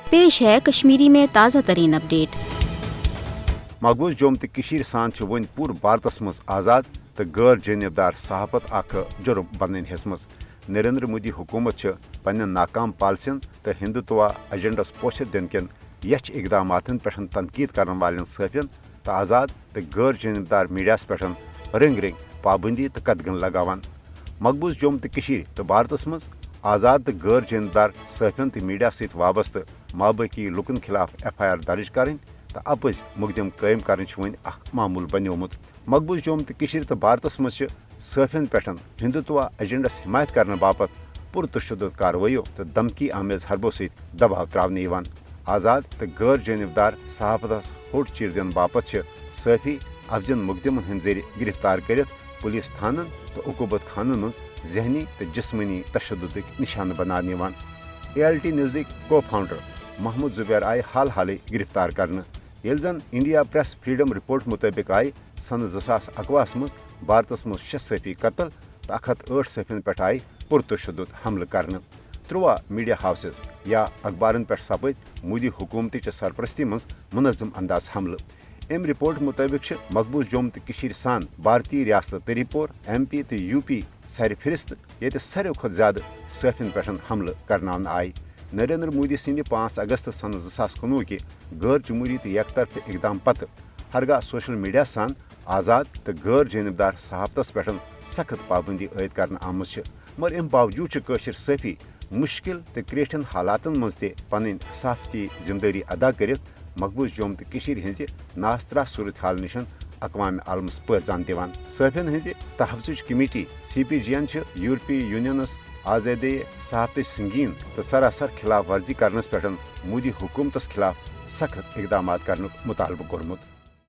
पेश है कश्मीरी में ताज़ा तरीन अपडेट। मकबूज जोम तो सान वन पूरे भारत मज आज़ाद तो गैर जानबदार सहाफत जुर्म बन हेसमस। नरेंद्र मोदी हुकूमत पन्न नाकाम पॉलिसियन तो हिंदुत्व एजेंडस पोषर दिन कन यछ इकदाम पे तनकीद करने वाले सफ़ियन तो आज़ाद तो गैर जानबदार मीडिया पे रंग रंग पाबंदी तो कदगन लगावान। मकबूज जोम तो भारत मज आज़ाद तो गैर जानबदार सफ़ियन तो मीडिया सत वाबस्त माबाकी लुकन खिलाफ FIR दर्ज करें तो अपज मुकदम कायम कर वन मामूल बन्योमुत। मकबूज जोम तो भारत मज सफ़ियन पे हिंदुत्व एजेंडस हिमायत करने बापत पुरतशद्दुद कार्रवाइयों तो धमकी आमेज हरबों सत दबाव त्रावने आज़ाद तो गैर जानबदार सहाफतस होट चीर दिन बापत सफ़ी अफजन मुकदमन हंद जरिए गिरफ्तार कर पुलिस थानन तो उकूबत खानन मज जहनी तो जिस्मनी तशद्दुद निशान बनाने ALT न्यूज़ को फाउंडर महमूद जुबैर आय हाल हाल गिरफ्तार करने येल जन इंडिया प्रेस फ्रीडम रिपोर्ट मुताबिक आय सन 2021 मज भारत मज 6 सफ़ी कत्ल तो 108 सफ़ियन पे आय पुरतशद्दुद हमल करने। 13 मीडिया हाउसेस या अखबारन पे सपद मोदी हुकूमत सरपरस्ती मज मुनज़म अंदाज हमल। अम रिपोर्ट मुताबिक मकबूज जोम तो सान भारतीय रियासत त्रिपुर MP तो UP सर फिरिस्त ये सारे खुद ज्यादा सफ़ियन पे हमल करना आय। नरेंद्र मोदी सिंह 5 अगस्त सन 2019 के गैर जमहूरी तो यकतरफ इकदाम पत हरगा सोशल मीडिया सान आज़ाद तो गैर जानबदार सहाफतस पे सख्त पाबंदी आयद कर आमज मगर अम बावजूद सफ़ी मुश्किल तो क्रेठन हालातन मज पन सहाफती जिम्मेदारी अदा कर मकबूज जोम तो हज नास्त्रा सूरत हाल निश अक़वाम आलमस पैजान दिवान। सफ़ियन हज तहफ़्ज़ुज कमेटी CPGN यूरोपीय यूनियनस आज़ादी सहाफत संगीन तो सरासर खिलाफ वर्जी करनस पे मोदी हुकूमतस खिलाफ सख्त इकदाम कर मुतालबा कोरमुत।